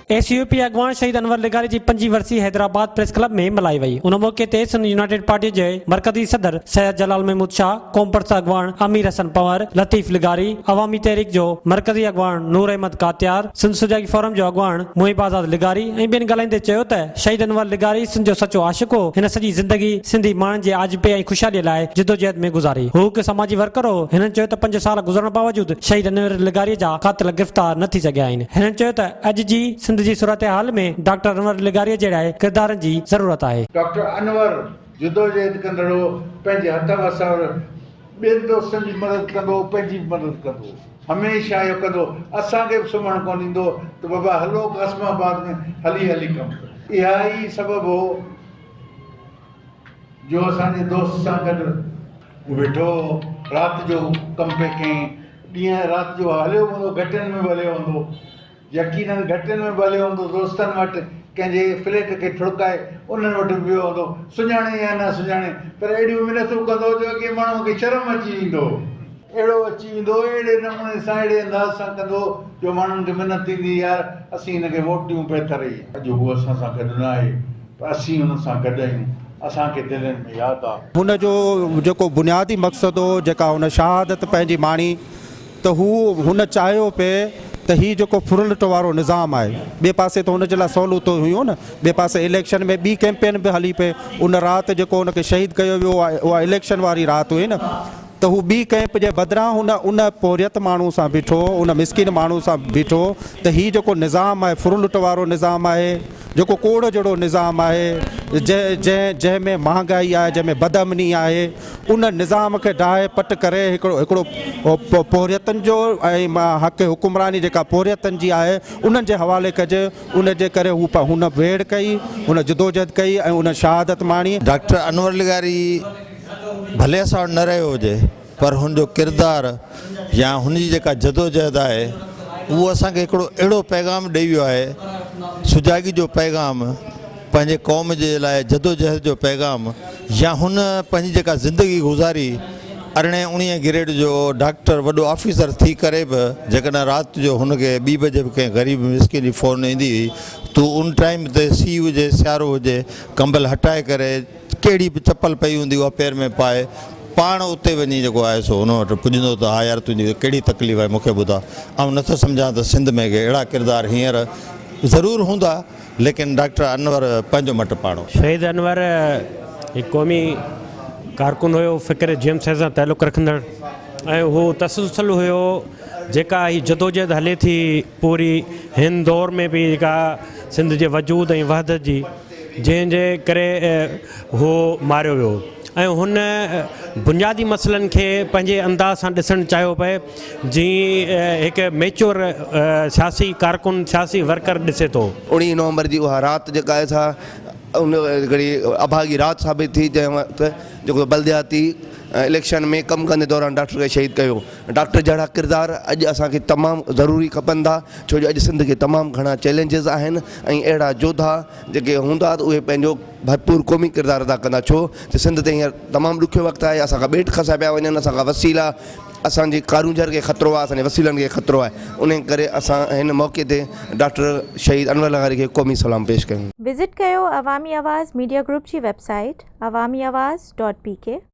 एसीयूपी अॻवाण शहीद अनवर लग़ारी जी 5 वर्सी Hyderabad press club में मल्हाई वई। उन मौके ते सिंध यूनाइटेट पार्टी जे मरकज़ी सदर सैयद जलाल महमूद शाह, क़ौम परस्त अॻवाण अमीर हसन पंवर, लतीफ़ लग़ारी, अवामी तहरीक जो मरकज़ी अॻवाण नूर अहमद कात्यार, सिंध सुजागी फोरम जो अॻवाण मुहिब आज़ाद लग़ारी ऐं ॿियनि ॻाल्हाईंदे चयो त शहीद अनवर लग़ारी सिंध जो सचो आशिक़ हो। हिन सॼी ज़िंदगी सिंधी माण्हुनि जे आजिबे ऐं ख़ुशहालीअ लाइ जिदोजहद में गुज़ारी। हू हिकु समाजी वर्कर हो। हिननि चयो त 5 साल गुज़रण बावजूद शहीद अनवर लग़ारी जा क़ातिल गिरफ़्तार न थी सघिया आहिनि। हिननि चयो त अॼु जी सिंध जी सूरत हाल में डॉक्टर अनवर लग़ारी जहिड़ा किरदारनि जी ज़रूरत आहे। डॉक्टर अनवर जिदोजहद कंदड़ो, पंहिंजे हथ वसां ॿियनि दोस्तनि जी मदद कंदो, पंहिंजी मदद कंदो, हमेशह इहो कंदो। असांखे बि सुम्हणु कोन ईंदो त बाबा हलो क़स्माबाद में हली हली कमु कर। इहा ई सबबु हो जो असांजे दोस्त सां गॾु वेठो राति जो कमु पिए कयईं, ॾींहं राति जो हलियो हूंदो, घटियुनि में बि हलियो हूंदो, यकीननि घटियुनि में बि हलियो हूंदो, दोस्तनि वटि कंहिंजे फ्लैट खे ठुड़काए उन्हनि वटि बि वियो हूंदो, सुञाणे या न सुञाणे, पर अहिड़ियूं मिनतूं कंदो जो की माण्हू खे शर्म अची वेंदो, अहिड़ो अची वेंदो, अहिड़े नमूने सां अहिड़े अंदाज़ सां कंदो जो माण्हुनि खे मिनत ईंदी यार असीं हिनखे वोटियूं बहितर ई। अॼु हू असां सां गॾु न आहे, पर असीं हुन सां गॾु आहियूं, असांखे दिलनि में यादि आहे। हुन जो जेको बुनियादी मक़सदु हो, जेका हुन शहादत पंहिंजी माणी, त हुन चाहियो पिए त हीउ जेको फुरलट वारो निज़ाम आहे, ॿिए पासे त हुन जे लाइ सहूलियतूं हुयूं न, ॿिए पासे इलेक्शन में ॿी कैंपेन बि हली पए। उन राति जेको हुनखे शहीद कयो वियो आहे उहा इलेक्शन वारी राति हुई न, त हू ॿी कैंप जे बदिरां उन पोरियत माण्हू सां बीठो, उन मिसकिन माण्हू सां बीठो त हीउ जेको निज़ाम आहे, फुरलट वारो निज़ाम आहे, जेको कोड़ जहिड़ो निज़ाम आहे, जंहिंमें महांगाई आहे, जंहिंमें बदअमनी आहे, उन निज़ाम खे ढाहे पट करे हिकिड़ो पोरियतनि जो ऐं हक़ हुकुमरानी जेका पोरियतनि जी आहे उन्हनि जे हवाले कजे। उन जे करे हुन वेड़ कई, हुन जिदोजहद कई ऐं उन शहादत माणी। डॉक्टर अनवर लग़ारी भले असां वटि न रहियो हुजे, पर हुनजो किरदारु या हुनजी जेका जदोजहद आहे उहो असांखे हिकिड़ो अहिड़ो पैगाम ॾेई वियो आहे, सुजागी जो पैगाम, पंहिंजे क़ौम जे लाइ जदोजहद जो पैगाम, या हुन पंहिंजी जेका ज़िंदगी गुज़ारी 18-19 ग्रेड जो डॉक्टर वॾो ऑफिसर थी करे बि जेकॾहिं राति जो हुनखे 2 बजे बि कंहिं ग़रीब मिसकिन जी फ़ोन ईंदी हुई त उन टाइम ते सीउ हुजे, सियारो हुजे, कंबल हटाए करे कहिड़ी बि चपल पई हूंदी उहा पेर में पाए पाण उते वञी जेको आहे सो हुन वटि पुॼंदो त हा यार तुंहिंजी कहिड़ी तकलीफ़ आहे मूंखे ॿुधा। ऐं नथो सम्झां त सिंध में के अहिड़ा किरदार हींअर ज़रूरु हूंदा, लेकिन डॉक्टर अनवर पंहिंजो मटि पाणो। शहीद अनवर हिकु क़ौमी कारकुन हुयो, फ़िक्र जेम्स सां तालुक़ रखंदड़, ऐं हू तसलसल हुयो जेका ही जदोजहद हले थी पूरी हिन दौर में बि जेका सिंध जे वजूद ऐं वहदत जी, जंहिंजे करे हू मारियो वियो। ऐं हुन बुनियादी मसइलनि खे पंहिंजे अंदाज़ सां ॾिसणु चाहियो पए जीअं हिकु मैच्योर सियासी कारकुन, सियासी वर्कर ॾिसे थो। 19 नवंबर जी उहा राति जेका आहे सा उन घड़ी अभागी राति साबित थी, जंहिं वक़्तु जेको बल्दियाती इलेक्शन में कमु कंदे दौरान डॉक्टर खे शहीद कयो। डॉक्टर जहिड़ा किरदार अॼु असांखे तमामु ज़रूरी खपनि था, छो जो अॼु सिंध खे तमामु घणा चैलेंजिस आहिनि ऐं अहिड़ा जोधा जेके हूंदा त उहे पंहिंजो भरपूर क़ौमी किरदार अदा कंदा। छो त सिंध ते हींअर तमामु ॾुखियो वक़्तु आहे, असांखां ॿेट खसा पिया वञनि, असांखां वसीला, असांजी कारूंझर खे ख़तरो आहे, असांजे वसीलनि खे ख़तरो आहे। उन करे असां हिन मौक़े ते डॉक्टर शहीद अनवर लग़ारी खे क़ौमी सलाम पेश कयूं। विज़िट कयो अवामी आवाज़ मीडिया ग्रुप जी वेबसाइट awamiawaz.pk।